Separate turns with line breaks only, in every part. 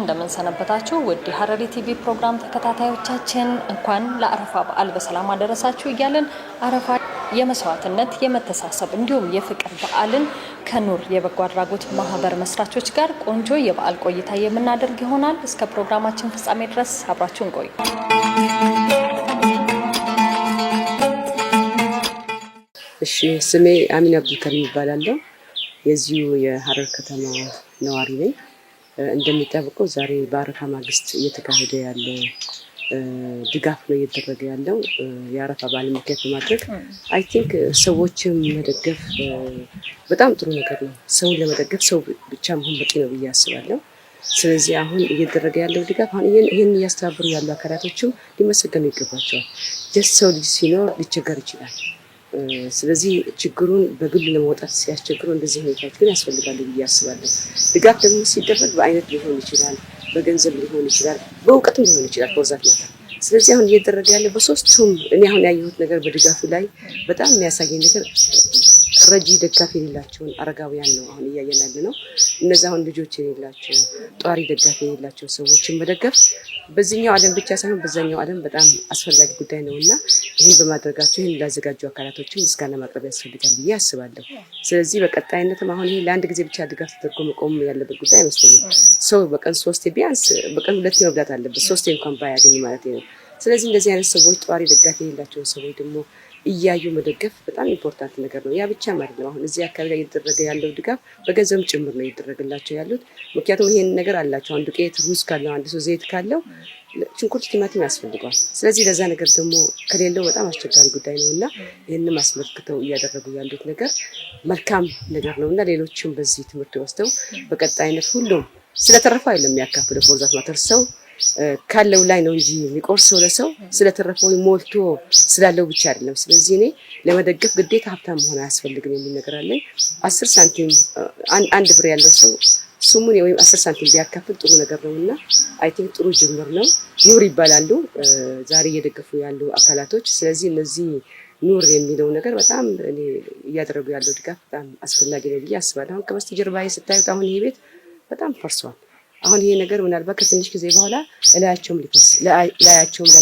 እንደምን ሰነበታችሁ ውድ ሐረሪ ቲቪ ፕሮግራም ተከታታዮቻችን እንኳን ለአረፋ በዓል በሰላም አደረሳችሁ እያልን አረፋ የመስዋዕትነት የመተሳሰብ እንዲሁም የፍቅር በዓልን ከኑር የበጎ አድራጎት ማህበር መስራቾች ጋር ቆንጆ የበዓል ቆይታ የምናደርግ ይሆናል። እስከ ፕሮግራማችን ፍጻሜ ድረስ አብራችሁን ቆዩ።
እሺ ስሜ አሚና አብዱልከሪም ይባላል። የዚሁ የሐረር ከተማ ነዋሪ ነኝ። እንደሚታወቀው ዛሬ በአረፋ ማግስት እየተካሄደ ያለ ድጋፍ ነው እየተደረገ ያለው የአረፋ በዓል ምክንያት በማድረግ አይ ቲንክ ሰዎችን መደገፍ በጣም ጥሩ ነገር ነው። ሰውን ለመደገፍ ሰው ብቻ መሆን በቂ ነው ብዬ አስባለሁ። ስለዚህ አሁን እየተደረገ ያለው ድጋፍ አሁን ይሄን እያስተባበሩ ያሉ አካላቶችም ሊመሰገኑ ይገባቸዋል። ጀስት ሰው ልጅ ሲኖር ሊቸገር ይችላል። ስለዚህ ችግሩን በግል ለማውጣት ሲያስቸግሩ እንደዚህ ሁኔታዎች ግን ያስፈልጋሉ ብዬ አስባለሁ። ድጋፍ ደግሞ ሲደረግ በአይነት ሊሆን ይችላል፣ በገንዘብ ሊሆን ይችላል፣ በእውቀትም ሊሆን ይችላል በብዛት ማለት። ስለዚህ አሁን እየተደረገ ያለው በሶስቱም እኔ አሁን ያየሁት ነገር በድጋፉ ላይ በጣም የሚያሳየኝ ነገር ረጂ ደጋፊ የሌላቸውን አረጋውያን ነው አሁን እያየን ያለ ነው። እነዚህ አሁን ልጆች የሌላቸው ጧሪ ደጋፊ የሌላቸው ሰዎችን መደገፍ በዚህኛው ዓለም ብቻ ሳይሆን በዛኛው ዓለም በጣም አስፈላጊ ጉዳይ ነውና ይህን በማድረጋቸው ይህን ላዘጋጁ አካላቶችን ምስጋና ማቅረብ ያስፈልጋል ብዬ አስባለሁ። ስለዚህ በቀጣይነትም አሁን ይሄ ለአንድ ጊዜ ብቻ ድጋፍ ተደርጎ መቆም ያለበት ጉዳይ አይመስለኝም። ሰው በቀን 3 ቢያንስ በቀን 2 መብላት አለበት፣ 3 እንኳን ባያገኝ ማለት ነው። ስለዚህ እንደዚህ አይነት ሰዎች ጧሪ ደጋፊ የሌላቸውን ሰዎች ደግሞ እያዩ መደገፍ በጣም ኢምፖርታንት ነገር ነው። ያ ብቻ ማለት ነው። አሁን እዚህ አካባቢ ላይ እየተደረገ ያለው ድጋፍ በገንዘብ ጭምር ነው እየተደረገላቸው ያሉት። ምክንያቱም ይሄን ነገር አላቸው። አንዱ ዱቄት፣ ሩዝ ካለው አንድ ሰው ዘይት ካለው ሽንኩርት፣ ቲማቲም ያስፈልገዋል። ስለዚህ ለዛ ነገር ደግሞ ከሌለው በጣም አስቸጋሪ ጉዳይ ነውና ይሄንን አስመልክተው እያደረጉ ያሉት ነገር መልካም ነገር ነውና ሌሎችም በዚህ ትምህርት ወስደው በቀጣይነት ሁሉም ስለተረፈው አይደለም የሚያካፍለው ፎርዛት ማተር ሰው ካለው ላይ ነው እንጂ የሚቆርሰው ለሰው ስለተረፈው ሞልቶ ስላለው ብቻ አይደለም። ስለዚህ እኔ ለመደገፍ ግዴታ ሀብታም መሆን አያስፈልግም የሚል ነገር አለኝ። 10 ሳንቲም አንድ ብር ያለው ሰው ስሙን ወይም 10 ሳንቲም ቢያካፍል ጥሩ ነገር ነውና አይ ቲንክ ጥሩ ጅምር ነው። ኑር ይባላሉ ዛሬ እየደገፉ ያሉ አካላቶች። ስለዚህ እነዚህ ኑር የሚለው ነገር በጣም እኔ እያደረጉ ያለው ድጋፍ በጣም አስፈላጊ ነው ብዬ አስባለሁ። አሁን ከበስተጀርባዬ ስታዩት አሁን ይሄ ቤት በጣም ፈርሷል። አሁን ይሄ ነገር ምናልባት ከትንሽ ጊዜ በኋላ ላያቸውም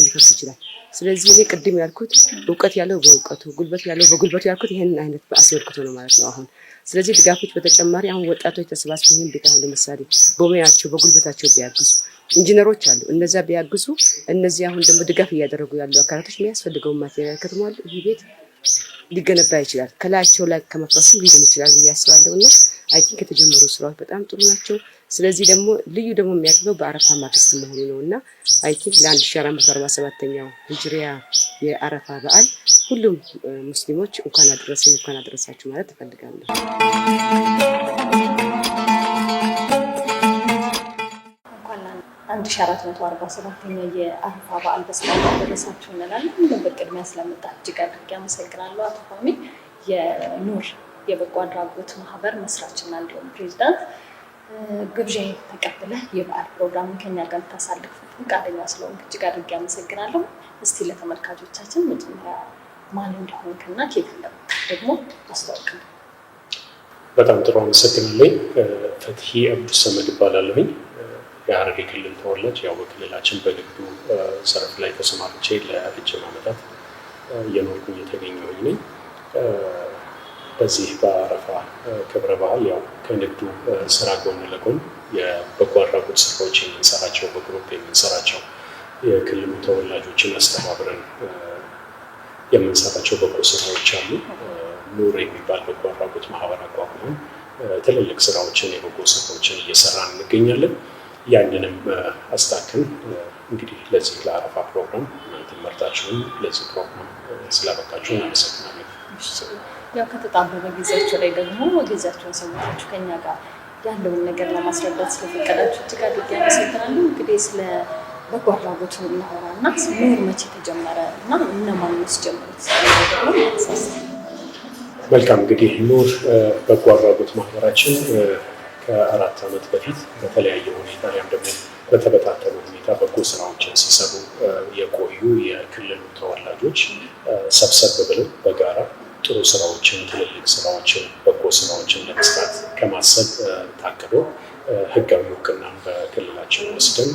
ሊፈርስ ይችላል። ስለዚህ እኔ ቅድም ያልኩት እውቀት ያለው በእውቀቱ ጉልበት ያለው በጉልበቱ ያልኩት ይሄንን አይነት አስመልክቶ ነው ማለት ነው። አሁን ስለዚህ ድጋፎች በተጨማሪ አሁን ወጣቶች ተሰባስበው ይሄን ቤት አሁን ለምሳሌ በሙያቸው በጉልበታቸው ቢያግዙ ኢንጂነሮች አሉ፣ እነዛ ቢያግዙ እነዚህ አሁን ደግሞ ድጋፍ እያደረጉ ያሉ አካላቶች የሚያስፈልገው ማቴሪያል ከተሟሉ ይሄ ቤት ሊገነባ ይችላል። ከላያቸው ላይ ከመፍረሱ ሊሆን ይችላል ብዬ አስባለሁና አይ ቲንክ የተጀመሩ ስራዎች በጣም ጥሩ ናቸው። ስለዚህ ደግሞ ልዩ ደግሞ የሚያደርገው በአረፋ ማግስት መሆኑ ነውና አይ ቲንክ ለ1447ኛው ሂጅሪያ የአረፋ በዓል ሁሉም ሙስሊሞች እንኳን አደረሳችሁ ማለት እፈልጋለሁ።
1447ኛው የአረፋ በዓል በሰላም አደረሳችሁ እንላለን። በቅድሚያ ስለመጣ እጅግ አድርጌ አመሰግናለሁ። አቶ ፋሚ የኑር የበጎ አድራጎት ማህበር መስራችና እንዲሁም ፕሬዝዳንት ግብዣዬ ተቀብለህ የበዓል ፕሮግራም ከኛ ጋር ታሳልፍ ፈቃደኛ ስለሆንክ እጅግ አድርጌ አመሰግናለሁ። እስቲ ለተመልካቾቻችን መጀመሪያ ማን እንደሆንክና ከየት እንደመጣህ ደግሞ አስተዋውቀን።
በጣም ጥሩ አመሰግናለሁ። ፈትሂ አብዱ ሰመድ እባላለሁኝ። የሐረሪ ክልል ተወላጅ፣ ያው በክልላችን በንግዱ ዘርፍ ላይ ተሰማርቼ ለረጅም ዓመታት እየኖርኩኝ የተገኘሁኝ ነኝ። በዚህ በአረፋ ክብረ በዓል ያው ከንግዱ ስራ ጎን ለጎን የበጎ አድራጎት ስራዎች የምንሰራቸው በግሩፕ የምንሰራቸው የክልሉ ተወላጆችን አስተባብረን የምንሰራቸው በጎ ስራዎች አሉ። ኑር የሚባል በጎ አድራጎት ማህበር አቋቁመን ትልልቅ ስራዎችን የበጎ ስራዎችን እየሰራን እንገኛለን። ያንንም አስታክን እንግዲህ ለዚህ ለአረፋ ፕሮግራም እናንተ መርጣችሁን ለዚህ ፕሮግራም ስላበቃችሁ እናመሰግናለን።
ያው ከተጣበበ ጊዜያችሁ ላይ ደግሞ ጊዜያችሁን ሰውታችሁ ከኛ ጋር ያለውን ነገር ለማስረዳት ስለፈቀዳችሁ እጅግ አድርጌ አመሰግናለሁ። እንግዲህ ስለ በጎ አድራጎቱ እናወራና ኑር መቼ ተጀመረ እና እነማን ጀመሩት?
መልካም። እንግዲህ ኑር በጎ አድራጎት ማህበራችን ከ4 ዓመት በፊት በተለያየ ሁኔታ ያም ደግሞ በተበታተኑ ሁኔታ በጎ ስራዎችን ሲሰሩ የቆዩ የክልሉ ተወላጆች ሰብሰብ ብለው በጋራ ጥሩ ስራዎችን፣ ትልልቅ ስራዎችን፣ በጎ ስራዎችን ለመስራት ከማሰብ ታቅዶ ህጋዊ እውቅና በክልላችን ወስደን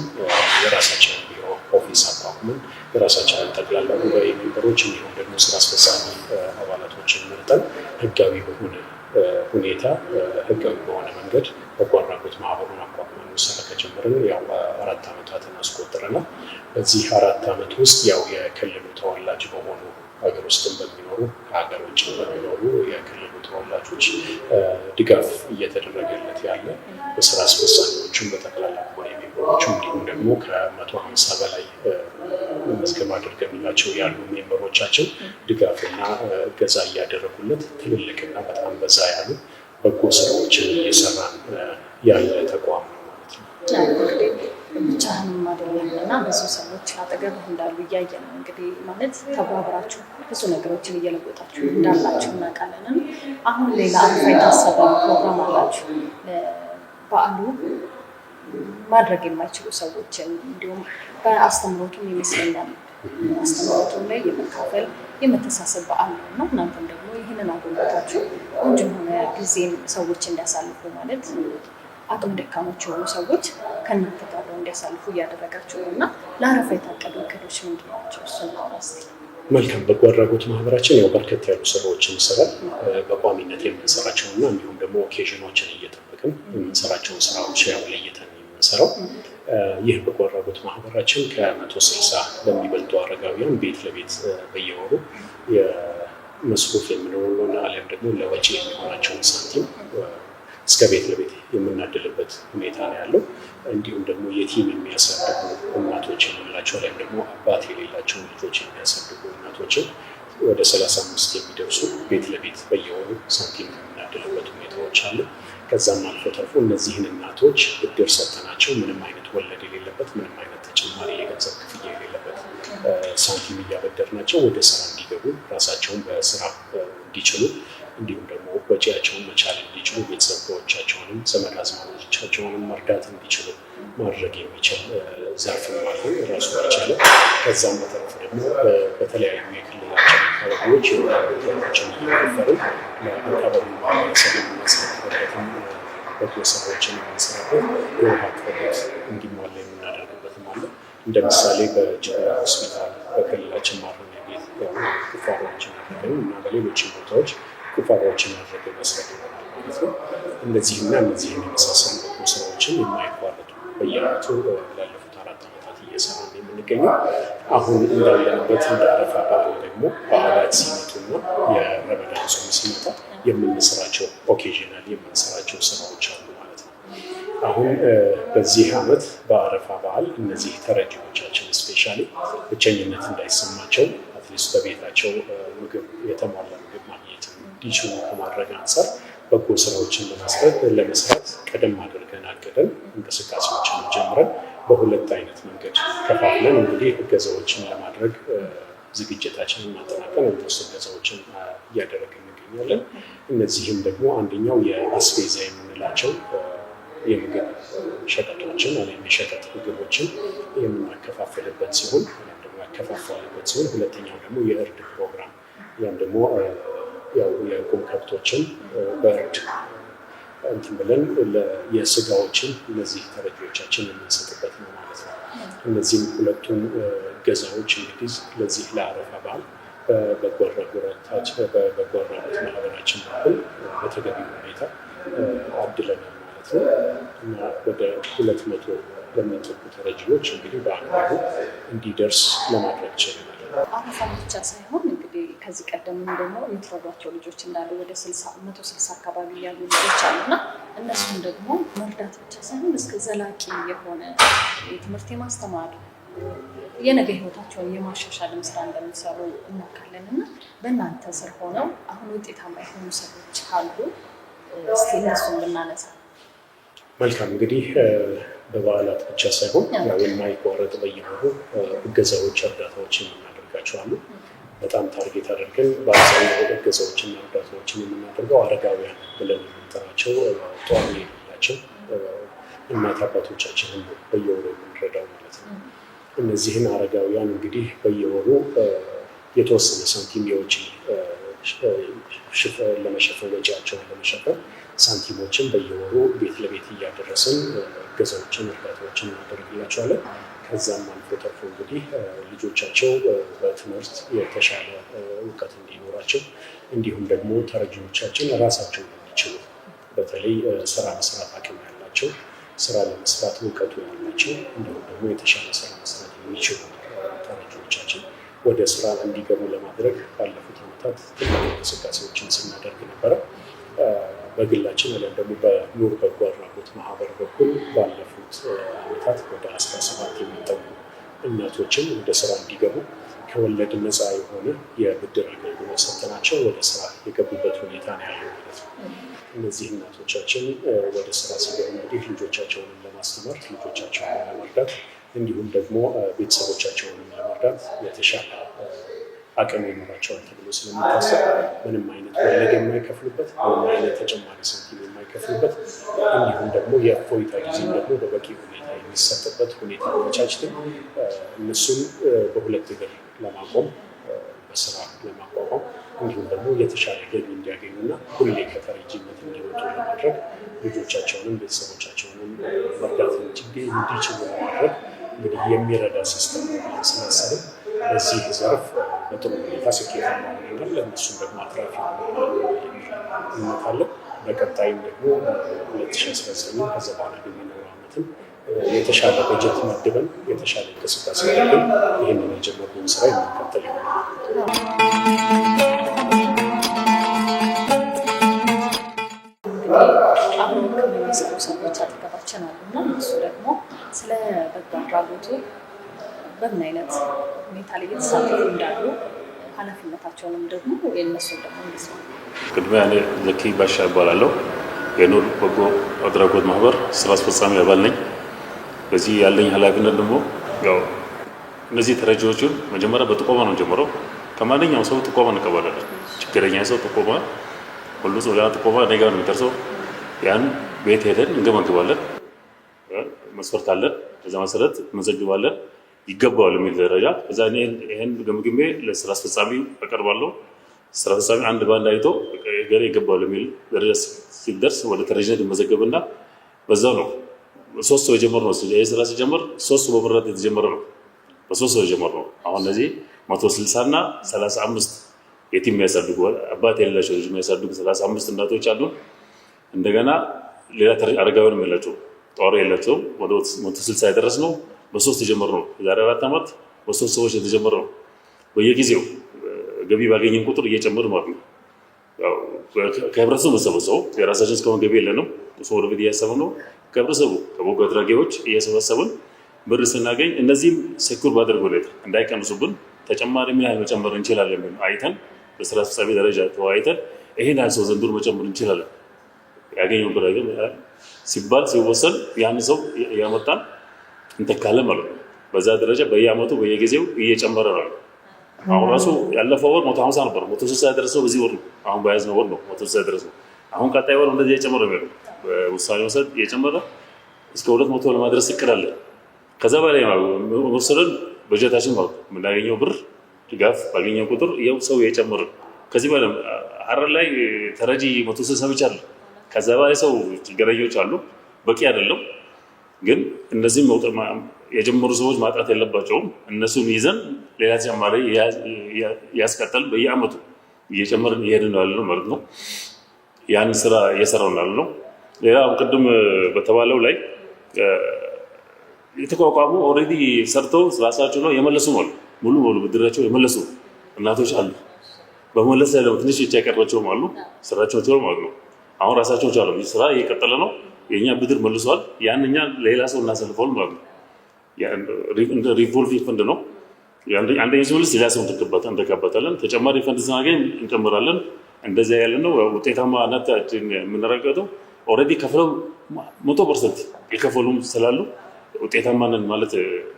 የራሳችንን ቢሮ ኦፊስ አቋቁመን የራሳችንን ጠቅላላ ጉባኤ ሜምበሮች እንዲሁም ደግሞ ስራ አስፈጻሚ አባላቶችን መርጠን ህጋዊ በሆነ ሁኔታ ህጋዊ በሆነ መንገድ በጎ አድራጎት ማህበሩን አቋቁመን መሰራ ከጀመርን ያው 4 ዓመታትን አስቆጥረናል። በዚህ 4 ዓመት ውስጥ ያው የክልሉ ተወላጅ በሆኑ ሀገር ውስጥም በሚኖሩ ከሀገር ውጭ በሚኖሩ የክልሉ ተወላጆች ድጋፍ እየተደረገለት ያለ በስራ አስፈጻሚዎቹም በጠቅላላ ጉባኤ ሜምበሮቹም እንዲሁም ደግሞ ከ150 በላይ መዝገብ አድርገንላቸው ያሉ ሜምበሮቻችን ድጋፍና እገዛ እያደረጉለት ትልልቅና በጣም በዛ ያሉ በጎ ስራዎችን እየሰራን ያለ ተቋም ነው ማለት ነው።
ብቻህንም አይደለም እና ብዙ ሰዎች አጠገብህ እንዳሉ እያየን ነው። እንግዲህ ማለት ተባብራችሁ ብዙ ነገሮችን እየለወጣችሁ እንዳላችሁ እናውቃለን። አሁን ሌላ አረፋ የታሰበ ፕሮግራም አላችሁ። በዓሉ ማድረግ የማይችሉ ሰዎችን እንዲሁም በአስተምሮቱም ይመስለኛል አስተምሮቱም ላይ የመካፈል የመተሳሰብ በዓል ነው እና እናንተም ደግሞ ይህንን አጎልብታችሁ ቆንጆ የሆነ ጊዜን ሰዎች እንዲያሳልፉ ማለት አቅም ደካሞች የሆኑ ሰዎች ከእናንተ ጋር እንዲያሳልፉ እያደረጋችሁ ነው እና ለአረፋ የታቀዱ እቅዶች ምንድን ናቸው? እሱን አውራስ።
መልካም። በጎ አድራጎት ማህበራችን ያው በርከት ያሉ ስራዎችን ይሰራል። በቋሚነት የምንሰራቸው እና እንዲሁም ደግሞ ኦኬዥኖችን እየጠበቅን የምንሰራቸውን ስራዎች ያው ለይተን የምንሰራው። ይህ በጎ አድራጎት ማህበራችን ከ160 ለሚበልጡ አረጋውያን ቤት ለቤት በየወሩ የመስሩፍ የምንሆን አሊያም ደግሞ ለወጪ የሚሆናቸውን ሳንቲም እስከ ቤት ለቤት የምናድልበት ሁኔታ ነው ያለው። እንዲሁም ደግሞ የቲም የሚያሳድጉ እናቶች የምንላቸው ላይም ደግሞ አባት የሌላቸው ልጆች የሚያሳድጉ እናቶችን ወደ 35 የሚደርሱ ቤት ለቤት በየወሩ ሳንቲም የምናድልበት ሁኔታዎች አሉ። ከዛም አልፎ ተርፎ እነዚህን እናቶች ብድር ሰጥተናቸው ምንም አይነት ወለድ የሌለበት ምንም አይነት ተጨማሪ የገንዘብ ክፍያ የሌለበት ሳንቲም እያበደርናቸው ወደ ስራ እንዲገቡ ራሳቸውን በስራ እንዲችሉ እንዲሁም ደግሞ ወጪያቸውን መቻል እንዲችሉ ቤተሰቦቻቸውንም ዘመድ አዝማዶቻቸውንም መርዳት እንዲችሉ ማድረግ የሚችል ዘርፍ ማለት ራሱ ይቻለ። ከዛም በተረፈ ደግሞ በተለያዩ የክልላችን አካባቢዎች የወጣቶችን እየፈርን ለአካባቢ ማህበረሰብ የምናስረክበትን በጎ ስራዎችን የምንሰራበት የውሃ አቅርቦት እንዲሟላ የምናደርግበትም አለ። እንደ ምሳሌ በጅግራ ሆስፒታል በክልላችን ማረሚያ ቤት ቁፋሮዎችን አድርገን እና በሌሎችም ቦታዎች ቁፋሮዎችን አድርገን መስራት ይሆናል ማለት ነው። እነዚህና እነዚህን የመሳሰሉ በጎ ስራዎችን የማይቋረጡ በየዓመቱ ላለፉት 4 ዓመታት እየሰራን የምንገኘው። አሁን እንዳለንበት እንደ አረፋ በዓል ደግሞ በዓላት ሲመጡና የረመዳን ጾም ሲመጣ የምንሰራቸው ኦኬዥናል የምንሰራቸው ስራዎች አሉ ማለት ነው። አሁን በዚህ ዓመት በአረፋ በዓል እነዚህ ተረጂዎቻችን ስፔሻሊ ብቸኝነት እንዳይሰማቸው አትሊስት በቤታቸው ምግብ የተሟላ ምግብ ማግኘት እንዲችሉ ከማድረግ አንጻር በጎ ስራዎችን ለመስራት ቀደም አድርገን አቅደን እንቅስቃሴዎችን ጀምረን በሁለት አይነት መንገድ ከፋፍለን እንግዲህ እገዛዎችን ለማድረግ ዝግጅታችንን ማጠናቀን ውስጥ እገዛዎችን እያደረግን እንገኛለን። እነዚህም ደግሞ አንደኛው የአስቤዛ የምንላቸው የምግብ ሸቀጦችን ወይም የሸቀጥ ምግቦችን የምናከፋፍልበት ሲሆን ያከፋፈልበት ሲሆን፣ ሁለተኛው ደግሞ የእርድ ፕሮግራም ያም ደግሞ ያው የቁም ከብቶችን በእርድ እንትን ብለን የስጋዎችን እነዚህ ተረጂዎቻችን የምንሰጥበት ነው ማለት ነው። እነዚህም ሁለቱም ገዛዎች እንግዲህ ለዚህ ለአረፋ በዓል በበጎ አድራጎት ማህበራችን በኩል በተገቢ ሁኔታ አድለናል ማለት ነው እና ወደ 200 ለሚጠጉ ተረጂዎች እንግዲህ በአግባቡ እንዲደርስ ለማድረግ ችለናል።
አረፋ ብቻ ሳይሆን እንግዲህ ከዚህ ቀደምም ደግሞ የምትረዷቸው ልጆች እንዳሉ ወደ 160 አካባቢ ያሉ ልጆች አሉና እነሱም ደግሞ መርዳት ብቻ ሳይሆን እስከ ዘላቂ የሆነ የትምህርት የማስተማር የነገ ህይወታቸውን የማሻሻልም ስራ እንደምትሰሩ እናውቃለን እና በእናንተ ስር ሆነው አሁን ውጤታማ የሆኑ ሰዎች ካሉ እስቲ እነሱን ብናነሳ።
መልካም። እንግዲህ በበዓላት ብቻ ሳይሆን የማይቋረጥ በየወሩ እገዛዎች፣ እርዳታዎችን የምናደርጋቸው አሉ። በጣም ታርጌት አድርገን በአብዛኛው እገዛዎችና እርዳታዎችን የምናደርገው አረጋውያን ብለን የምንጠራቸው ጧሪ የሌላቸው እናት አባቶቻችንን በየወሩ የምንረዳው ማለት ነው። እነዚህን አረጋውያን እንግዲህ በየወሩ የተወሰነ ሳንቲም የውጪ ለመሸፈን ወጪያቸውን ለመሸፈን ሳንቲሞችን በየወሩ ቤት ለቤት እያደረስን እገዛዎችን እርዳታዎችን እናደርግላቸዋለን። ከዛም አልፎ ተርፎ እንግዲህ ልጆቻቸው በትምህርት የተሻለ እውቀት እንዲኖራቸው እንዲሁም ደግሞ ተረጂዎቻችን ራሳቸው የሚችሉ በተለይ ስራ መስራት አቅም ያላቸው ስራ ለመስራት እውቀቱ ያላቸው እንዲሁም ደግሞ የተሻለ ስራ መስራት የሚችሉ ተረጂዎቻችን ወደ ስራ እንዲገቡ ለማድረግ ባለፉት ዓመታት ትልቅ እንቅስቃሴዎችን ስናደርግ ነበረ። በግላችን ወይም ደግሞ በኑር በጎ አድራጎት ማህበር በኩል ባለፉት ዓመታት ወደ 17 የሚጠጉ እናቶችን ወደ ስራ እንዲገቡ ከወለድ ነፃ የሆነ የብድር አገልግሎት ሰጥተናቸው ወደ ስራ የገቡበት ሁኔታ ነው ያለው ማለት ነው። እነዚህ እናቶቻችን ወደ ስራ ሲገቡ እንግዲህ ልጆቻቸውንም ለማስተማር ልጆቻቸውን ለመርዳት እንዲሁም ደግሞ ቤተሰቦቻቸውንም ለመርዳት የተሻለ አቅም ይኖራቸዋል ተብሎ ስለሚታሰብ ምንም አይነት ወለድ የማይከፍሉበት ምንም አይነት ተጨማሪ ሳንቲም የማይከፍሉበት እንዲሁም ደግሞ የእፎይታ ጊዜም ደግሞ በበቂ ሁኔታ የሚሰጥበት ሁኔታ አመቻችተን እነሱን በሁለት እግር ለማቆም በስራ ለማቋቋም እንዲሁም ደግሞ የተሻለ ገቢ እንዲያገኙና ሁሌ ከተረጂነት እንዲወጡ ለማድረግ ልጆቻቸውንም ቤተሰቦቻቸውንም መርዳት እንዲችሉ ለማድረግ እንግዲህ የሚረዳ ሲስተም ነው ስናስብ በዚህ ዘርፍ በጥሩ ሁኔታ ስኬታማ ሆነናል። ለእነሱም ደግሞ አትራፊ እንመጣለን። በቀጣይም ደግሞ 2019 ከዛ በኋላ የሚኖረው ዓመትም የተሻለ በጀት መድበን የተሻለ እንቅስቃሴ አድርገን ይህንን የጀመርነውን ስራ የምንቀጥል ይሆናል።
አብረው ከሚሰሩ ሰዎች አጠገባችን አሉና እነሱ ደግሞ ስለ በጎ አድራጎቱ በምን አይነት ሁኔታ ላይ የተሳተፉ እንዳሉ ኃላፊነታቸውንም ደግሞ የእነሱን ደግሞ እንዲስማ።
ቅድሚያ እኔ ዘኪ ባሻ እባላለሁ። የኑር በጎ አድራጎት ማህበር ስራ አስፈጻሚ አባል ነኝ። በዚህ ያለኝ ኃላፊነት ደግሞ ያው እነዚህ ተረጂዎችን መጀመሪያ በጥቆማ ነው ጀምረው ከማንኛውም ሰው ጥቆማ እንቀበላለን። ችግረኛ ሰው ጥቆማ ሁሉ ሰው ያ ጥቆማ እኔ ጋር ነው የሚደርሰው። ያን ቤት ሄደን እንገመግባለን። መስፈርት አለን። በዛ መሰረት እንዘግባለን። ይገባዋል የሚል ደረጃ እዛ ይሄን ገምግሜ ለስራ አስፈጻሚ አቀርባለሁ። ስራ አስፈጻሚ አንድ ባንድ አይቶ ገሬ ይገባዋል የሚል ደረጃ ሲደርስ ወደ ተረጂነት ይመዘገብና በዛው ነው 3 ሰው የጀመርነው። ይሄ ስራ ሲጀምር 3 በመረጥ የተጀመረ ነው። በ3 ሰው የጀመርነው አሁን እነዚህ 160 እና 35 የቲም የሚያሳድጉ አባት የሌላቸው ልጅ የሚያሳድጉ 35 እናቶች አሉ። እንደገና ሌላ አረጋውያንም የላቸው ጧሪ የላቸው ወደ 160 የደረስነው በ3 የጀመርነው። የዛሬ 4 ዓመት በ3 ሰዎች የተጀመረው። በየጊዜው ገቢ ባገኘን ቁጥር እየጨመር ማለት ነው። ያው ከህብረተሰቡ መሰበሰቡ የራሳችን እስካሁን ገቢ የለንም። እሱ ወደፊት እያሰብን ነው። ከህብረተሰቡ ከበጎ አድራጊዎች እየሰበሰብን ብር ስናገኝ እነዚህም ሴኩር ባደረገ ሁኔታ እንዳይቀንሱብን ተጨማሪ ምን ያህል መጨመር እንችላለን አይተን በስራ አስፈጻሚ ደረጃ ተወያይተን ይሄን ያህል ሰው ዘንድሮ መጨመር እንችላለን ያገኘው ብር ሲባል ሲወሰን ያን ሰው ያመጣን እንተካለን ማለት ነው። በዛ ደረጃ በየአመቱ በየጊዜው እየጨመረ ነው። አሁን ራሱ ያለፈው ወር 150 ነበር፣ 160 ያደረሰው በዚህ ወር ነው። አሁን በያዝነው ወር ነው 160 ያደረሰው። አሁን ቀጣይ ወር እንደዚህ እየጨመረ ነው። በውሳኔ መሰረት እየጨመረ እስከ 200 ለማድረስ እቅድ አለ። ከዛ በላይ ወሰደን በጀታችን ማለት ነው የምናገኘው ብር ድጋፍ ባገኘው ቁጥር ያው ሰው እየጨመረ ከዚህ በላይ ሐረር ላይ ተረጂ 160 ብቻ አለ። ከዛ በላይ ሰው ችግረኞች አሉ። በቂ አይደለም ግን እነዚህም የጀመሩ ሰዎች ማጣት የለባቸውም። እነሱን ይዘን ሌላ ተጨማሪ ያስቀጥል በየአመቱ እየጨመርን እየሄድን ነው ያለነው ማለት ነው። ያን ስራ እየሰራን ነው ያለነው። ሌላ ቅድም በተባለው ላይ የተቋቋሙ ኦልሬዲ ሰርተው ራሳቸው ነው የመለሱ ማለት ሙሉ ብድራቸው የመለሱ እናቶች አሉ። በመለስ ላይ ደግሞ ትንሽ የቀራቸውም አሉ። ስራቸው ቻሉ ማለት ነው። አሁን ራሳቸው ቻሉ ስራ እየቀጠለ ነው። የኛ ብድር መልሷል። ያንኛ ሌላ ሰው እናሰልፈው ማለት ነው። እንደ ሪቮልቪንግ ፈንድ ነው። አንደኛ ሲመልስ ሌላ ሰው እንተካበታለን። ተጨማሪ ፈንድ ስናገኝ እንጨምራለን። እንደዚያ ያለ ነው ውጤታማነታችን የምንረጋገጠው። ኦልሬዲ ከፍለው 100% የከፈሉም ስላሉ ውጤታማ ነን ማለት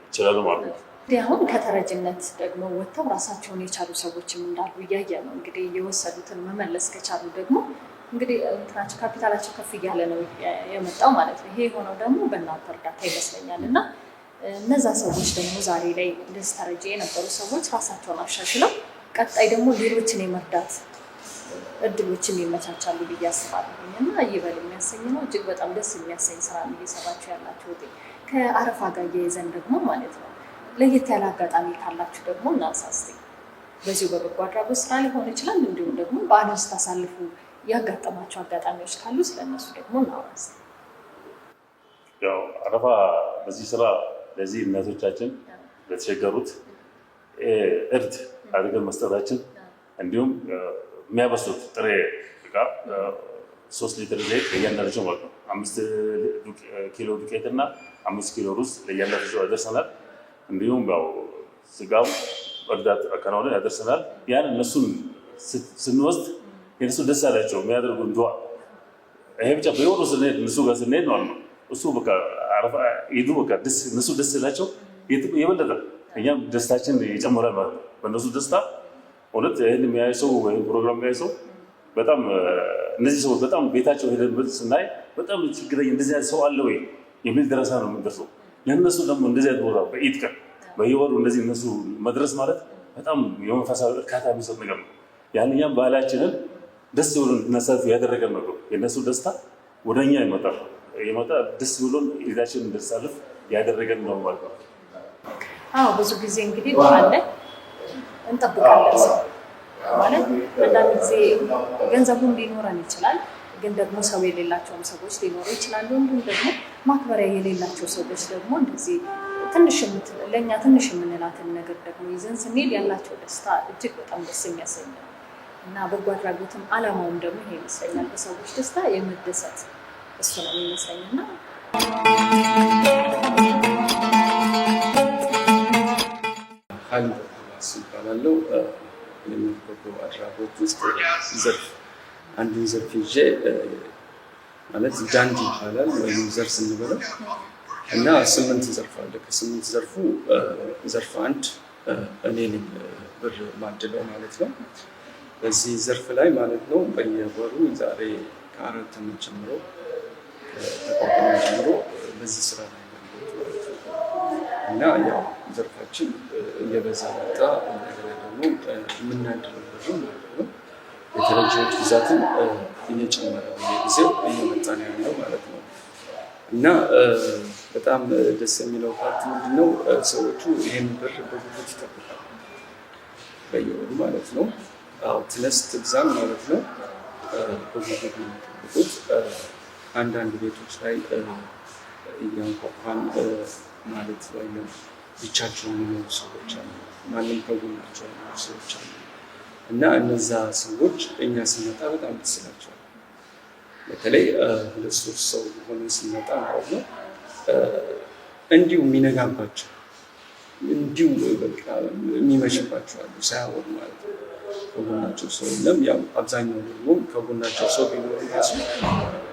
ይችላል ማለት ነው።
አሁን ከተረጅነት ደግሞ ወጥተው ራሳቸውን የቻሉ ሰዎችም እንዳሉ እያየ ነው። እንግዲህ የወሰዱትን መመለስ ከቻሉ ደግሞ እንግዲህ እንትናቸው ካፒታላቸው ከፍ እያለ ነው የመጣው ማለት ነው። ይሄ የሆነው ደግሞ በእናንተ እርዳታ ይመስለኛል። እና እነዛ ሰዎች ደግሞ ዛሬ ላይ እንደዚህ ተረጂ የነበሩ ሰዎች ራሳቸውን አሻሽለው ቀጣይ ደግሞ ሌሎችን የመርዳት እድሎችም ይመቻቻሉ ብዬ አስባለሁ እና ይበል የሚያሰኝ ነው። እጅግ በጣም ደስ የሚያሰኝ ስራ እየሰራችሁ ያላችሁት። ከአረፋ ጋር እየይዘን ደግሞ ማለት ነው ለየት ያለ አጋጣሚ ካላችሁ ደግሞ እናንሳ እስኪ። በዚሁ በበጎ አድራጎት ስራ ሊሆን ይችላል፣ እንዲሁም ደግሞ በዓልን ስታሳልፉ ያጋጠማቸው አጋጣሚዎች ካሉ ስለነሱ ደግሞ እናውራ።
ያው አረፋ በዚህ ስራ ለዚህ እናቶቻችን ለተቸገሩት እርድ አድርገን መስጠታችን እንዲሁም የሚያበስሉት ጥሬ ዕቃ 3 ሊትር ዘይት ለእያንዳንዳቸው ማለት ነው 5 ኪሎ ዱቄት እና 5 ኪሎ ሩዝ ለእያንዳንዳቸው ያደርሰናል። እንዲሁም ያው ስጋው እርዳት አከናውነን ያደርሰናል። ያን እነሱን ስንወስድ የነሱ ደስ ያላቸው የሚያደርጉ እንኳ ይሄ ብቻ በየወሩ ስንሄድ እነሱ ጋር ስንሄድ ነው እሱ በቃ አረፋ ኢዱ በቃ እነሱ ደስ ይላቸው የበለጠ እኛም ደስታችን ይጨምራል ማለት ነው። በእነሱ ደስታ እውነት ይህን የሚያይ ሰው ወይም ፕሮግራም የሚያይ ሰው በጣም እነዚህ ሰዎች በጣም ቤታቸው ሄደን ስናይ በጣም ችግረኛ እንደዚህ አይነት ሰው አለ ወይ የሚል ደረሳ ነው የምንደርሰው። ለእነሱ ደግሞ እንደዚህ አይነት ቦታ በኢድ ቀን በየወሩ እንደዚህ እነሱ መድረስ ማለት በጣም የመንፈሳዊ እርካታ የሚሰጥ ነገር ነው። ያንኛም ባህላችንን ደስ ብሎ እንድናሳልፍ ያደረገን ነው። የእነሱ ደስታ ወደ እኛ ይመጣ ደስ ብሎን ኢዳችን እንድናሳልፍ ያደረገን ነው ማለት ነው።
አዎ ብዙ ጊዜ እንግዲህ በዓል ላይ እንጠብቃለን ሰው ማለት አንዳንድ ጊዜ ገንዘቡም ሊኖረን ይችላል፣ ግን ደግሞ ሰው የሌላቸውም ሰዎች ሊኖሩ ይችላሉ። እንዲሁም ደግሞ ማክበሪያ የሌላቸው ሰዎች ደግሞ እንደዚህ ለእኛ ትንሽ የምንላትን ነገር ደግሞ ይዘን ስንሄድ ያላቸው ደስታ እጅግ በጣም ደስ የሚያሰኝ ነው እና በጎ አድራጎትም ዓላማውም ደግሞ ይሄ ይመስለኛል፣ በሰዎች ደስታ የመደሰት እሱ ነው የሚመስለኝ እና
ይባላለው በጎ አድራጎት ውስጥ አንዱን ዘርፍ ይዤ ማለት ዳንዲ ይባላል ወይም ዘርፍ ስንበለው እና 8 ዘርፍ አለ። ከ8 ዘርፉ ዘርፍ 1 እኔ ነኝ ብር ማድለው ማለት ነው። በዚህ ዘርፍ ላይ ማለት ነው በየወሩ ዛሬ ከ4 ዓመት ጀምሮ ከተቋቋመ ጀምሮ በዚህ ስራ ላይ እና ያው ዘርፋችን እየበዛ መጣ። እንደገና ደግሞ የምናድረው ብር ማለት ነው የተረጂዎች ብዛትም እየጨመረ በየጊዜው እየመጣ ነው ያለው ማለት ነው። እና በጣም ደስ የሚለው ፓርት ምንድነው ሰዎቹ ይህን ብር በጉጉት ይጠብቃሉ በየወሩ ማለት ነው። ትነስ ትግዛም ማለት ነው በጉጉት የሚጠብቁት። አንዳንድ ቤቶች ላይ እያንኳኳን ማለት ወይም ብቻቸውን የሚኖሩ ሰዎች አሉ፣ ማንም ከጎናቸው የሚኖሩ ሰዎች አሉ እና እነዛ ሰዎች እኛ ስንመጣ በጣም ደስ ይላቸዋል። በተለይ 2-3 ሰው ሆነ ስንመጣ ማለት ነው እንዲሁ የሚነጋባቸው እንዲሁ በቃ የሚመሽባቸው አሉ ሳያወሩ ማለት ነው። ከጎናቸው ሰው የለም። ያው አብዛኛው ደግሞ ከጎናቸው ሰው ቢኖር ራሱ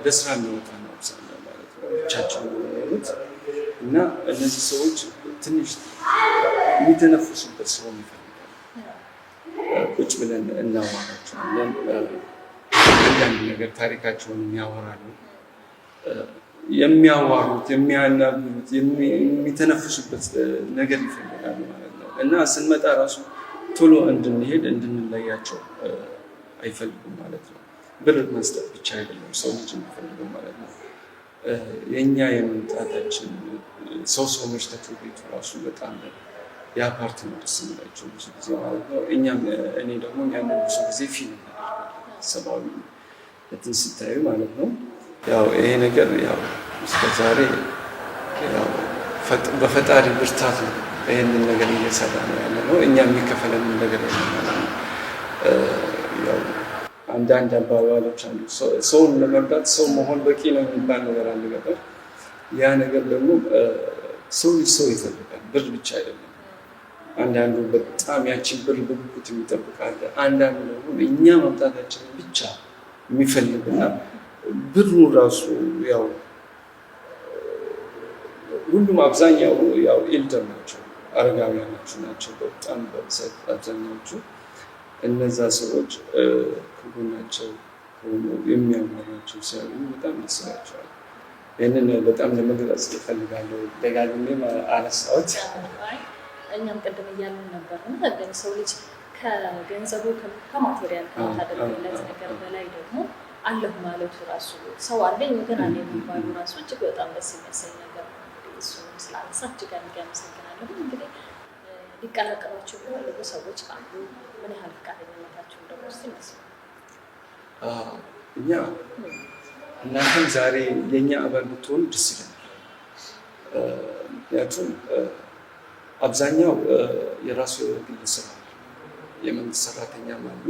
ለስራ የሚወጣ ነው አብዛኛው ማለት ነው ብቻቸውን የሚኖሩት እና እነዚህ ሰዎች ትንሽ የሚተነፍሱበት ሰው ይፈልጋሉ። ቁጭ ብለን እናወራቸዋለን። አንዳንድ ነገር ታሪካቸውን ያወራሉ። የሚያዋሩት የሚያናግሩት የሚተነፍሱበት ነገር ይፈልጋሉ ማለት ነው እና ስንመጣ ራሱ ቶሎ እንድንሄድ እንድንለያቸው አይፈልጉም ማለት ነው። ብር መስጠት ብቻ አይደለም ሰው ልጅ የሚፈልገው ማለት ነው። የእኛ የመምጣታችን ሰው መሽተቱ ቤቱ ራሱ በጣም ያ ፓርቲ ነው ደስ የሚላቸው ብዙ ጊዜ ማለት ነው። እኔ ደግሞ ያንን ብዙ ጊዜ ፊልም ሰብአዊ እንትን ስታዩ ማለት ነው። ያው ይሄ ነገር ያው እስከዛሬ ያው በፈጣሪ ብርታት ነው ይህንን ነገር እየሰራ ነው ያለ ነው። እኛ የሚከፈለንን ነገር የለም ማለት ነው። ያው አንዳንድ አባባሎች አሉ። ሰውን ለመርዳት ሰው መሆን በቂ ነው የሚባል ነገር አለ ገጠር። ያ ነገር ደግሞ ሰው ይፈልጋል፣ ብር ብቻ አይደለም። አንዳንዱ በጣም ያችን ብር በጉጉት የሚጠብቃል። አንዳንዱ ደግሞ እኛ መምጣታችንን ብቻ የሚፈልግና ብሩ ራሱ ያው ሁሉም አብዛኛው ያው ኤልደር ናቸው፣ አረጋውያኖቹ ናቸው በጣም በብዛት አብዛኛዎቹ። እነዛ ሰዎች ከጎናቸው ሆኖ የሚያምራቸው ሲያገኙ በጣም ደስ ይላቸዋል። ይህንን በጣም ለመግለጽ እፈልጋለሁ። ደጋግሜ አነሳሁት።
እኛም ቅድም እያልን ነበር ሰው ልጅ ከገንዘቡ ከማቴሪያል ከምታደርግለት ነገር በላይ ደግሞ አለሁ ማለቱ ራሱ ሰው አለኝ ወገን አለ የሚባሉ ራሱ እጅግ በጣም ደስ የሚያሰኝ ነገር ነው። እንግዲህ እሱ ስላነሳ እጅግ አድርጌ አመሰግናለሁ። እንግዲህ ሊቀላቀሏቸው የሚፈልጉ ሰዎች ካሉ ምን ያህል ፈቃደኝነታቸው ደግሞ ስ ይመስላል?
እኛ እናንተም ዛሬ የእኛ አባል ብትሆኑ ደስ ይለናል። ምክንያቱም አብዛኛው የራሱ የግል ስራ የመንግስት ሰራተኛም አሉ።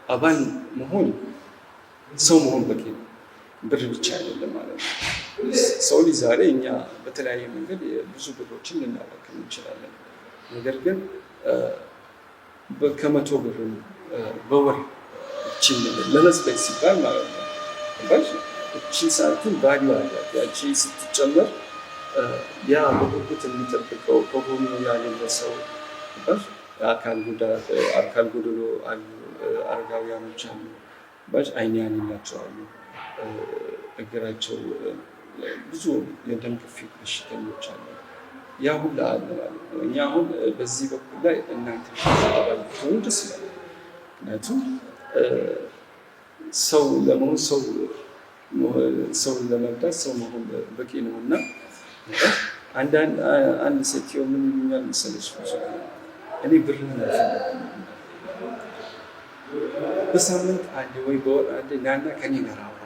አባል መሆን ሰው መሆን በቂ ነው፣ ብር ብቻ አይደለም ማለት ነው። ሰው ልጅ ዛሬ እኛ በተለያየ መንገድ ብዙ ብሮችን ልናባክን እንችላለን። ነገር ግን ከመቶ ብር በወር እችን ለመጽደቅ ሲባል ማለት ነው እችን ሳንቲም ባሉ አላት። ያቺ ስትጨመር ያ በጉጉት የሚጠብቀው ከጎኑ ያሌለ ሰው አካል ጎደሎ አሉ፣ አረጋውያኖች አሉ፣ አይን ያሌላቸው አሉ፣ እግራቸው ብዙ የደም ግፊት በሽተኞች አሉ። ያ ሁላ አለ ማለት ነው። እኛ አሁን በዚህ በኩል ላይ እናንተ ባልሆኑ ደስ ይላል። ምክንያቱም ሰው ለመሆን ሰው ለመርዳት ሰው መሆን በቂ ነው እና አንድ ሴትዮ ምን ይሉኛል መሰለሽ፣ እኔ ብርህን አልፈልግም፣ በሳምንት አንዴ ወይ በወር አንዴ ናና ከኔ ጋር አውራ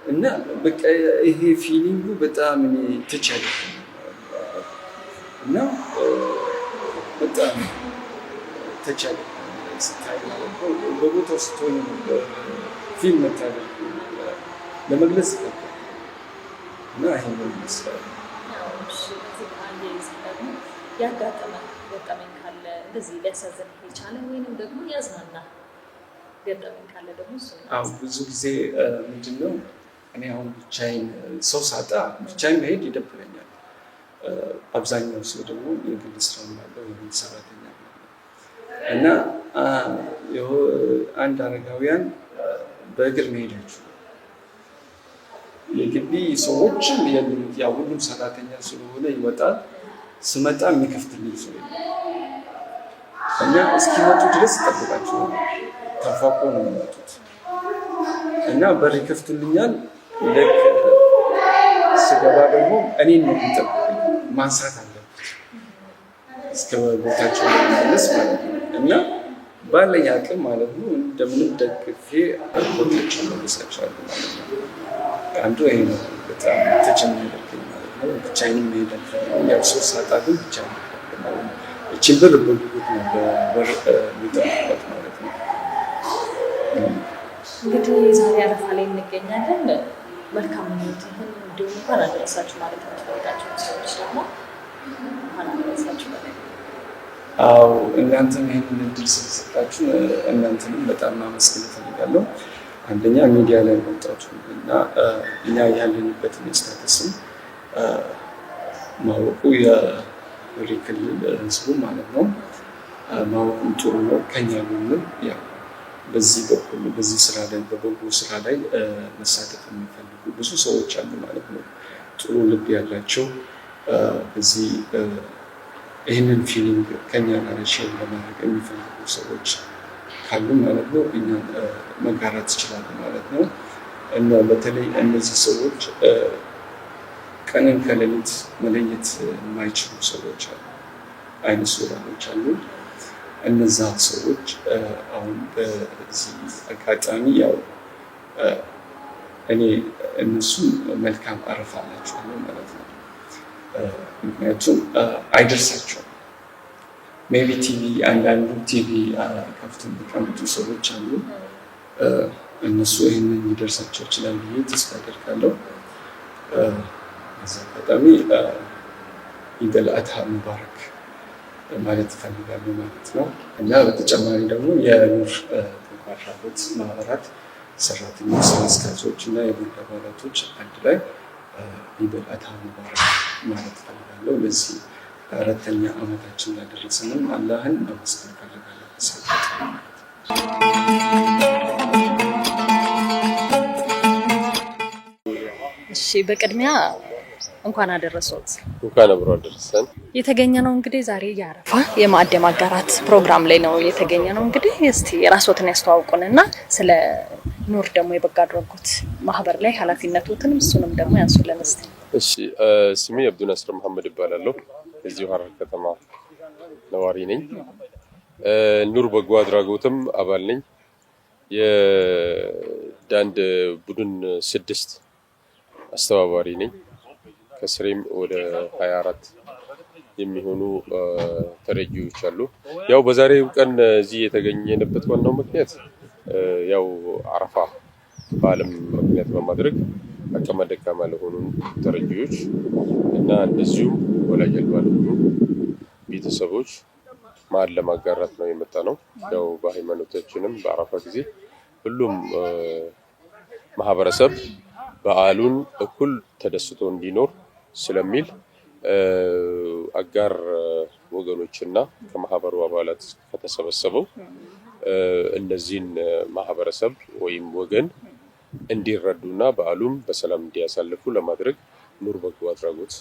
እና በቃ ይሄ ፊሊንጉ በጣም እኔ ትቻለ እና በጣም ተቻለ ስታይ ማለት ነው። በቦታው ስትሆኝ ፊልም መታደርግ ለመግለጽ ይጠቃል እና ይሄን ይመስላል።
ገጠመኝ ካለ እንደዚህ ሊያሳዝን የቻለ ወይንም ደግሞ ያዝናና ገጠመኝ ካለ ደግሞ እሱ
ብዙ ጊዜ ምንድነው እኔ አሁን ብቻዬን ሰው ሳጣ ብቻዬን መሄድ ይደብረኛል። አብዛኛው ሰው ደግሞ የግል ስራ ያለው የግል ሰራተኛ እና አንድ አረጋውያን በእግር መሄዳችሁ የግቢ ሰዎችም ያው ሁሉም ሰራተኛ ስለሆነ ይወጣል። ስመጣ የሚከፍትልኝ ሰው እና እስኪመጡ ድረስ ይጠብቃቸው ተንፋቆ ነው የሚመጡት እና በር ይከፍቱልኛል። ልክ ስገባ ደግሞ እኔን ነው የሚጠብቁኝ። ማንሳት አለበት እስከ ቦታቸው ለመመለስ ማለት ነው እና ባለኝ አቅም ማለት ነው እንደምንም ደግፌ ቦታቸው መልሳቸዋለሁ ማለት ነው። አንዱ ይሄ ነው በጣም ተጨማሪ ማለት ነው። ብቻዬን መሄድ አልፈልግም። ያው ሰው ሳጣ ግን ብቻዬን ማለት ነው። እቺን ብር በጉጉት ነው በበር የሚጠብቁት ማለት ነው።
እንግዲህ ዛሬ አረፋ ላይ እንገኛለን። መልካም ምኞትህን እንዲሁም እንኳን አደረሳችሁ ማለት የምትፈልጋቸው ሰዎች ደግሞ እንኳን አደረሳችሁ ማለት ነው።
አዎ እናንተም ይሄንን እድል ስለሰጣችሁ እናንተንም በጣም ማመስገን እፈልጋለሁ። አንደኛ ሚዲያ ላይ መውጣቱ እና እኛ ያለንበትን ስታተስም ማወቁ የወሬ ክልል ህዝቡ ማለት ነው ማወቁም ጥሩ ነው። ከኛ ጎንም ያው በዚህ በኩል በዚህ ስራ ላይ በበጎ ስራ ላይ መሳተፍ የሚፈልጉ ብዙ ሰዎች አሉ ማለት ነው። ጥሩ ልብ ያላቸው በዚህ ይህንን ፊሊንግ ከኛ ጋር ሼር ለማድረግ የሚፈልጉ ሰዎች ካሉ ማለት ነው እኛን መጋራት ይችላሉ ማለት ነው። እና በተለይ እነዚህ ሰዎች ቀንን ከሌሊት መለየት የማይችሉ ሰዎች አሉ፣ አይነ ስውራኖች አሉ። እነዛ ሰዎች አሁን በዚህ አጋጣሚ ያው እኔ እነሱ መልካም አረፋ አላቸዋለሁ ማለት ነው። ምክንያቱም አይደርሳቸውም። ሜቢ ቲቪ አንዳንዱ ቲቪ ከፍቶ የሚቀምጡ ሰዎች አሉ። እነሱ ይህንን ሊደርሳቸው ይችላል ብዬ ተስፋ አደርጋለሁ። በዛ አጋጣሚ ኢደል አድሃ ሙባረክ ማለት እፈልጋለሁ ማለት ነው። እና በተጨማሪ ደግሞ የኑር በጎ አድራጎት ማህበራት ሰራተኞች፣ ስራ አስኪያጆች እና የቦርድ አባላቶች አንድ ላይ ኢደል አድሃ ሙባረክ ማለት እፈልጋለሁ። ለዚህ ለአራተኛ ዓመታችን ያደረሰንም አላህን ማመስገን እፈልጋለሁ።
እሺ፣ በቅድሚያ እንኳን አደረሰዎት።
እንኳን አብሮ አደረሰን።
የተገኘ ነው እንግዲህ ዛሬ የአረፋ የማዕድ ማጋራት ፕሮግራም ላይ ነው የተገኘ ነው። እንግዲህ እስቲ ራስዎትን ያስተዋውቁንና ስለ ኑር ደግሞ የበጎ አድራጎት ማህበር ላይ ኃላፊነቶትንም እሱንም ደግሞ ያንሱልን እስቲ።
እሺ ስሜ አብዱናስር መሐመድ እባላለሁ። እዚሁ ሐረር ከተማ ነዋሪ ነኝ። ኑር በጎ አድራጎትም አባል ነኝ። የዳንድ ቡድን 6 አስተባባሪ ነኝ። ከስሬም ወደ 24 የሚሆኑ ተረጂዎች አሉ። ያው በዛሬው ቀን እዚህ የተገኘንበት ዋናው ምክንያት ያው አረፋ በዓለም ምክንያት በማድረግ አቅመ ደካማ ለሆኑ ተረጂዎች እና እንደዚሁም ወላጅ አልባ ለሆኑ ቤተሰቦች ማዕድ ለማጋራት ነው የመጣ ነው። ያው በሃይማኖታችንም በአረፋ ጊዜ ሁሉም ማህበረሰብ በዓሉን እኩል ተደስቶ እንዲኖር ስለሚል አጋር ወገኖችና ከማህበሩ አባላት ከተሰበሰበው እነዚህን ማህበረሰብ ወይም ወገን እንዲረዱና በዓሉን በሰላም እንዲያሳልፉ ለማድረግ ኑር በጎ አድራጎት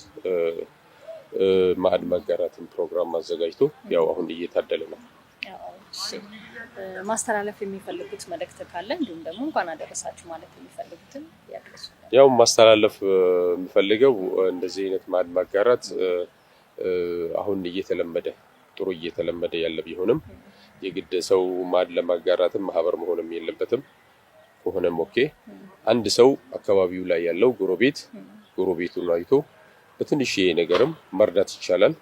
ማዕድ ማጋራትን ፕሮግራም አዘጋጅቶ ያው አሁን እየታደለ ነው።
ማስተላለፍ የሚፈልጉት መልእክት ካለ እንዲሁም ደግሞ እንኳን አደረሳችሁ ማለት የሚፈልጉትን ያድርሱ።
ያው ማስተላለፍ የምፈልገው እንደዚህ አይነት ማዕድ ማጋራት አሁን ጥሩ እየተለመደ ያለ ቢሆንም የግድ ሰው ማዕድ ለማጋራትም ማህበር መሆንም የለበትም። ከሆነም ኦኬ አንድ ሰው አካባቢው ላይ ያለው ጎረቤቱን አይቶ በትንሽዬ ነገርም መርዳት ይቻላል።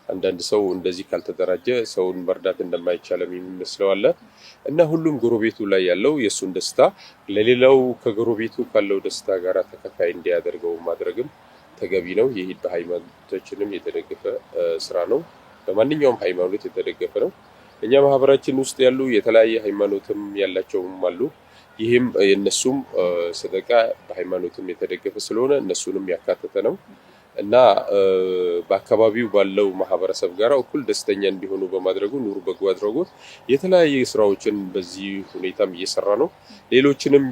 አንዳንድ ሰው እንደዚህ ካልተደራጀ ሰውን መርዳት እንደማይቻል የሚመስለው አለ እና ሁሉም ጎረቤቱ ላይ ያለው የሱን ደስታ ለሌላው ከጎረቤቱ ካለው ደስታ ጋር ተከታይ እንዲያደርገው ማድረግም ተገቢ ነው። ይህ በሃይማኖታችንም የተደገፈ ስራ ነው። በማንኛውም ሃይማኖት የተደገፈ ነው። እኛ ማህበራችን ውስጥ ያሉ የተለያየ ሃይማኖትም ያላቸውም አሉ። ይህም የነሱም ሰደቃ በሃይማኖትም የተደገፈ ስለሆነ እነሱንም ያካተተ ነው እና በአካባቢው ባለው ማህበረሰብ ጋር እኩል ደስተኛ እንዲሆኑ በማድረጉ ኑር በጎ አድራጎት የተለያየ ስራዎችን በዚህ ሁኔታም እየሰራ ነው። ሌሎችንም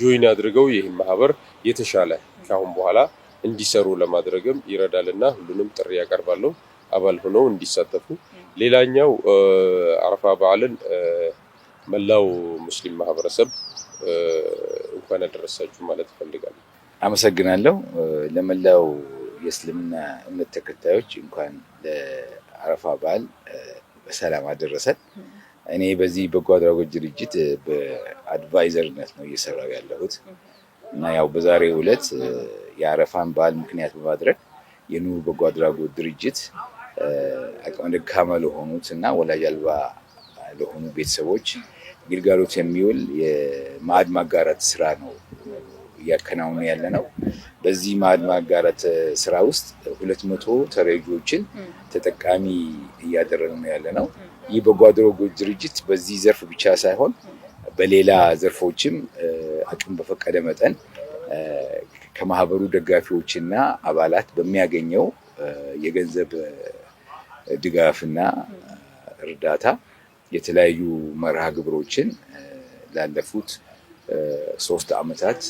ጆይን አድርገው ይህን ማህበር የተሻለ ካሁን በኋላ እንዲሰሩ ለማድረግም ይረዳልና ሁሉንም ጥሪ ያቀርባለሁ አባል ሆነው እንዲሳተፉ። ሌላኛው አረፋ በዓልን መላው ሙስሊም ማህበረሰብ እንኳን አደረሳችሁ ማለት እፈልጋለሁ።
አመሰግናለሁ። ለመላው የእስልምና እምነት ተከታዮች እንኳን ለአረፋ በዓል በሰላም አደረሰን። እኔ በዚህ በጎ አድራጎት ድርጅት በአድቫይዘርነት ነው እየሰራሁ ያለሁት እና ያው በዛሬው ዕለት የአረፋን በዓል ምክንያት በማድረግ የኑር በጎ አድራጎት ድርጅት አቅመ ደካማ ለሆኑት እና ወላጅ አልባ ለሆኑ ቤተሰቦች ግልጋሎት የሚውል የማዕድ ማጋራት ስራ ነው እያከናወነ ያለ ነው። በዚህ ማዕድ ማጋራት ስራ ውስጥ 200 ተረጂዎችን ተጠቃሚ እያደረግን ነው ያለ ነው። ይህ በጎ አድራጎት ድርጅት በዚህ ዘርፍ ብቻ ሳይሆን በሌላ ዘርፎችም አቅም በፈቀደ መጠን ከማህበሩ ደጋፊዎችና አባላት በሚያገኘው የገንዘብ ድጋፍና እርዳታ የተለያዩ መርሃ ግብሮችን ላለፉት 3 ዓመታት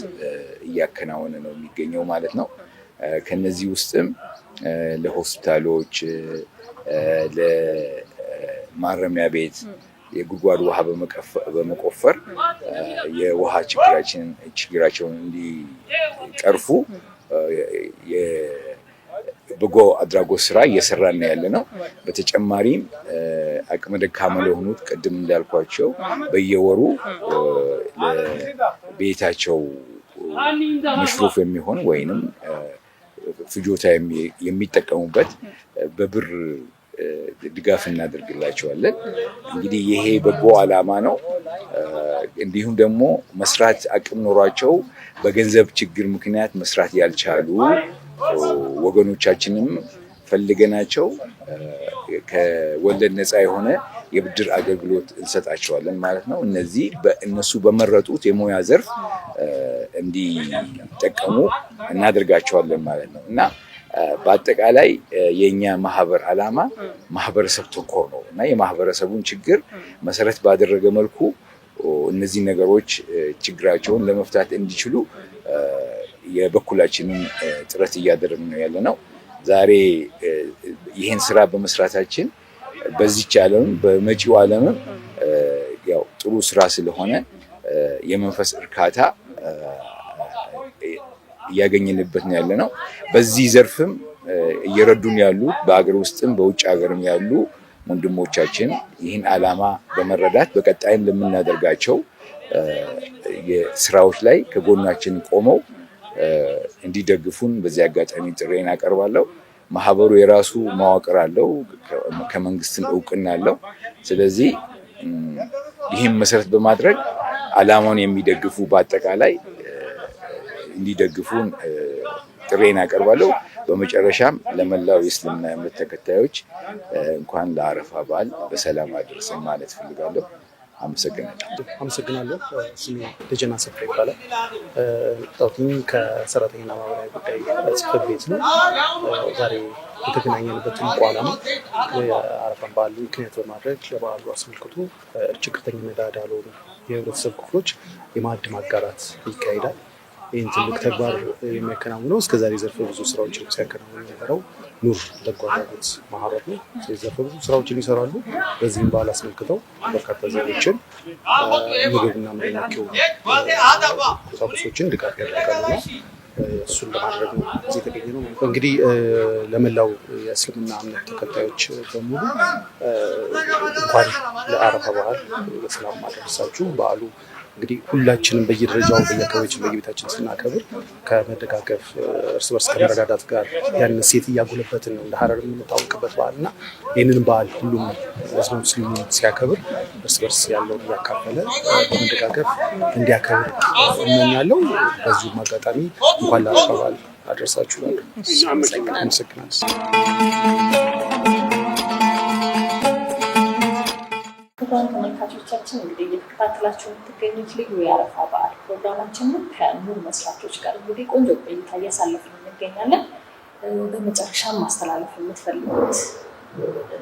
እያከናወነ ነው የሚገኘው ማለት ነው። ከነዚህ ውስጥም ለሆስፒታሎች፣ ለማረሚያ ቤት የጉድጓድ ውሃ በመቆፈር የውሃ ችግራቸውን እንዲቀርፉ በጎ አድራጎት ስራ እየሰራን ያለ ነው። በተጨማሪም አቅመ ደካማ ለሆኑት ቅድም እንዳልኳቸው በየወሩ ለቤታቸው መሽሩፍ የሚሆን ወይንም ፍጆታ የሚጠቀሙበት በብር ድጋፍ እናደርግላቸዋለን። እንግዲህ ይሄ በጎ ዓላማ ነው። እንዲሁም ደግሞ መስራት አቅም ኖሯቸው በገንዘብ ችግር ምክንያት መስራት ያልቻሉ ወገኖቻችንም ፈልገናቸው ከወለድ ነፃ የሆነ የብድር አገልግሎት እንሰጣቸዋለን ማለት ነው። እነዚህ እነሱ በመረጡት የሙያ ዘርፍ እንዲጠቀሙ እናደርጋቸዋለን ማለት ነው እና በአጠቃላይ የኛ ማህበር ዓላማ ማህበረሰብ ተኮር ነው እና የማህበረሰቡን ችግር መሰረት ባደረገ መልኩ እነዚህ ነገሮች ችግራቸውን ለመፍታት እንዲችሉ የበኩላችንን ጥረት እያደረግን ነው ያለነው። ዛሬ ይህን ስራ በመስራታችን በዚች ዓለም በመጪው ዓለምም ያው ጥሩ ስራ ስለሆነ የመንፈስ እርካታ እያገኘንበት ነው ያለነው። በዚህ ዘርፍም እየረዱን ያሉት በአገር ውስጥም በውጭ ሀገርም ያሉ ወንድሞቻችን ይህን ዓላማ በመረዳት በቀጣይም ለምናደርጋቸው የስራዎች ላይ ከጎናችን ቆመው እንዲደግፉን በዚህ አጋጣሚ ጥሬን አቀርባለሁ። ማህበሩ የራሱ መዋቅር አለው፣ ከመንግስትም እውቅና አለው። ስለዚህ ይህን መሰረት በማድረግ ዓላማውን የሚደግፉ በአጠቃላይ እንዲደግፉን ጥሬን አቀርባለሁ። በመጨረሻም ለመላው የእስልምና እምነት ተከታዮች እንኳን ለአረፋ በዓል በሰላም አደረሰን ማለት ፈልጋለሁ።
አመሰግናለሁ። ስሜ ደጀና ሰፋ ይባላል። ጣውቲኝ ከሰራተኛና ማህበራዊ ጉዳይ ጽሕፈት ቤት ነው። ዛሬ የተገናኘንበት ትልቁ ዓላማ የአረፋን በዓል ምክንያት በማድረግ ለበዓሉ አስመልክቶ ችግርተኝነት ላሉ የህብረተሰብ ክፍሎች የማዕድ ማጋራት ይካሄዳል። ይህን ትልቅ ተግባር የሚያከናውነው እስከዛሬ ዘርፈ ብዙ ስራዎችን ሲያከናውኑ የነበረው ኑር በጎ አድራጎት ማህበር ነው። ዘርፈ ብዙ ስራዎችን ይሰራሉ። በዚህም በዓል አስመልክተው በርካታ ዜጎችን ምግብና መድኃኒት ቁሳቁሶችን ድጋፍ ያደርጋሉና እሱን ለማድረግ ነው እዚህ የተገኘ ነው። እንግዲህ ለመላው የእስልምና እምነት ተከታዮች በሙሉ እንኳን ለአረፋ በዓል በሰላም አደረሳችሁ። በዓሉ እንግዲህ ሁላችንም በየደረጃው በየአካባቢያችን በየቤታችን ስናከብር ከመደጋገፍ እርስ በርስ ከመረዳዳት ጋር ያን ሴት እያጎለበትን ነው እንደ ሀረር የምንታወቅበት በዓል እና ይህንን በዓል ሁሉም ህዝበ ሙስሊሙ ሲያከብር እርስ በርስ ያለውን እያካፈለ በመደጋገፍ እንዲያከብር እመኛለሁ። በዚሁም አጋጣሚ እንኳን ለአረፋ በዓል አደረሳችሁ እላለሁ። አመሰግናለሁ።
ክቡራን ተመልካቾቻችን እንግዲህ እየተከታተላችሁ የምትገኙት ልዩ የአረፋ በዓል ፕሮግራማችንን ከኑር መስራቾች ጋር እንግዲህ ቆንጆ ቆይታ እያሳለፍን እንገኛለን። በመጨረሻም ማስተላለፍ የምትፈልጉት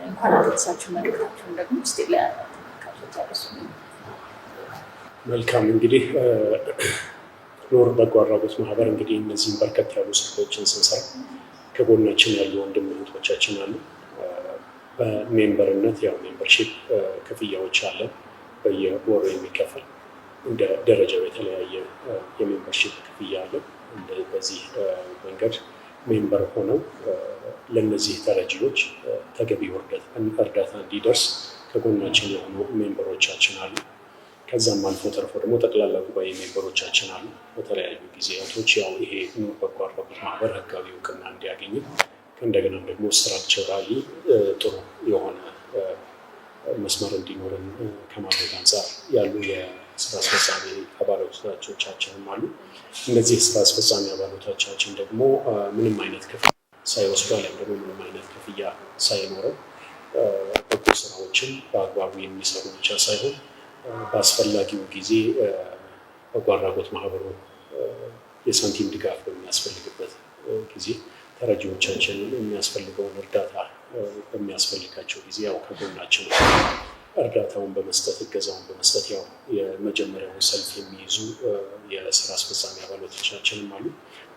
እንኳን አደረሳችሁ መልእክታችሁን ደግሞ እስቲ ለተመልካቾች አድርሱ።
መልካም እንግዲህ ኑር በጎ አድራጎት ማህበር እንግዲህ እነዚህም በርከት ያሉ ስራዎችን ስንሰራ ከጎናችን ያሉ ወንድም እህቶቻችን አሉ። በሜምበርነት ያው ሜምበርሺፕ ክፍያዎች አለ በየወሩ የሚከፈል እንደ ደረጃው የተለያየ የሜምበርሺፕ ክፍያ አለ። በዚህ መንገድ ሜምበር ሆነው ለነዚህ ተረጂዎች ተገቢው እርዳታ እንዲደርስ ከጎናችን የሆኑ ሜምበሮቻችን አሉ። ከዛም አልፎ ተርፎ ደግሞ ጠቅላላ ጉባኤ ሜምበሮቻችን አሉ። በተለያዩ ጊዜያቶች ያው ይሄ ኑር በጎ አድራጎት ማህበር ህጋዊ እውቅና እንዲያገኝ እንደገናም ደግሞ ስትራክቸራሊ ጥሩ የሆነ መስመር እንዲኖርን ከማድረግ አንጻር ያሉ የስራ አስፈጻሚ አባሎቻችንም አሉ። እነዚህ የስራ አስፈጻሚ አባሎቻችን ደግሞ ምንም አይነት ክፍያ ሳይወስዱ አሊያም ደግሞ ምንም አይነት ክፍያ ሳይኖረው በጎ ስራዎችን በአግባቡ የሚሰሩ ብቻ ሳይሆን በአስፈላጊው ጊዜ በጎ አድራጎት ማህበሩ የሳንቲም ድጋፍ በሚያስፈልግበት ጊዜ ተረጂዎቻችን የሚያስፈልገውን እርዳታ በሚያስፈልጋቸው ጊዜ ያው ከጎናችን እርዳታውን በመስጠት እገዛውን በመስጠት ያው የመጀመሪያውን ሰልፍ የሚይዙ የስራ አስፈጻሚ አባሎቻችንም አሉ።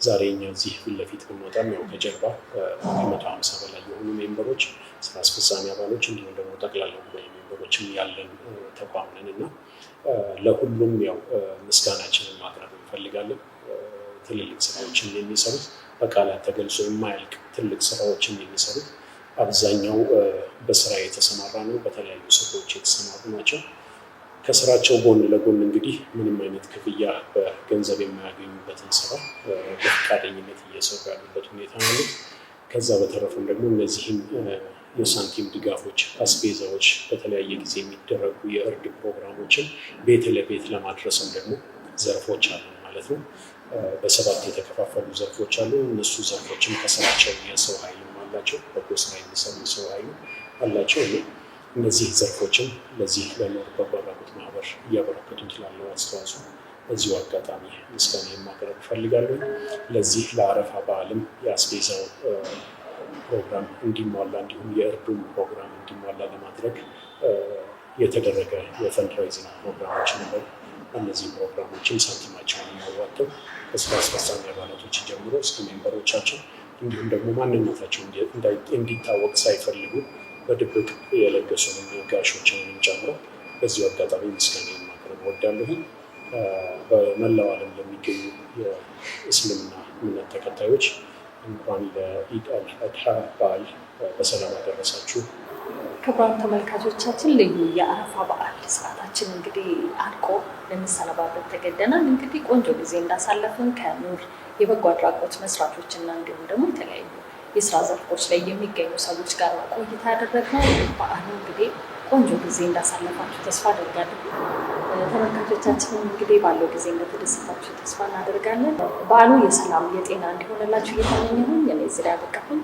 ዛሬ እኛ እዚህ ፊት ለፊት ብንወጣም ያው ከጀርባ ከ150 በላይ የሆኑ ሜምበሮች፣ ስራ አስፈጻሚ አባሎች እንዲሁም ደግሞ ጠቅላላ ጉባኤ ሜምበሮችም ያለን ተቋም ነን እና ለሁሉም ያው ምስጋናችንን ማቅረብ እንፈልጋለን። ትልልቅ ስራዎችን የሚሰሩት በቃላት ተገልጾ የማያልቅ ትልቅ ስራዎችን የሚሰሩት አብዛኛው በስራ የተሰማራ ነው። በተለያዩ ስራዎች የተሰማሩ ናቸው። ከስራቸው ጎን ለጎን እንግዲህ ምንም አይነት ክፍያ በገንዘብ የማያገኙበትን ስራ በፈቃደኝነት እየሰሩ ያሉበት ሁኔታ ነው። ከዛ በተረፈም ደግሞ እነዚህም የሳንቲም ድጋፎች፣ አስቤዛዎች፣ በተለያየ ጊዜ የሚደረጉ የእርድ ፕሮግራሞችን ቤት ለቤት ለማድረስም ደግሞ ዘርፎች አሉ ማለት ነው። በሰባት የተከፋፈሉ ዘርፎች አሉ። እነሱ ዘርፎችም ከስራቸው የሰው ኃይልም አላቸው፣ በጎ ስራ የሚሰሩ የሰው ኃይል አላቸው። እነዚህ ዘርፎችም ለዚህ ለኑር በጎ አድራጎት ማህበር እያበረከቱት ላለው አስተዋጽኦ በዚሁ አጋጣሚ ምስጋና ማቅረብ እፈልጋለሁ። ለዚህ ለአረፋ በዓልም የአስቤዛው ፕሮግራም እንዲሟላ እንዲሁም የእርዱም ፕሮግራም እንዲሟላ ለማድረግ የተደረገ የፈንድራይዚንግ ፕሮግራሞች ነበሩ። እነዚህ ፕሮግራሞችም ሳንቲማቸውን የሚያዋጥው ከስራ አስፈጻሚ አባላቶች ጀምሮ እስከ ሜምበሮቻቸው እንዲሁም ደግሞ ማንነታቸው እንዲታወቅ ሳይፈልጉ በድብቅ የለገሱን ጋሾችንም ጨምሮ በዚሁ አጋጣሚ ምስጋና ማቅረብ እወዳለሁ። በመላው ዓለም ለሚገኙ የእስልምና እምነት ተከታዮች እንኳን ለኢድ አል አድሃ በዓል በሰላም አደረሳችሁ።
ክቡራን ተመልካቾቻችን ልዩ የአረፋ በዓል ሰዓታችን እንግዲህ አልቆ ልንሰነባበት ተገደናል። እንግዲህ ቆንጆ ጊዜ እንዳሳለፍን ከኑር የበጎ አድራጎት መስራቾች እና እንዲሁም ደግሞ የተለያዩ የስራ ዘርፎች ላይ የሚገኙ ሰዎች ጋር ቆይታ ያደረግነው። በዓሉ እንግዲህ ቆንጆ ጊዜ እንዳሳለፋችሁ ተስፋ አደርጋለሁ። ተመልካቾቻችን እንግዲህ ባለው ጊዜ እንደተደሰታችሁ ተስፋ እናደርጋለን። በዓሉ የሰላም የጤና እንዲሆንላችሁ እየተመኘሁኝ እኔ እዚህ ላይ አበቃሁኝ።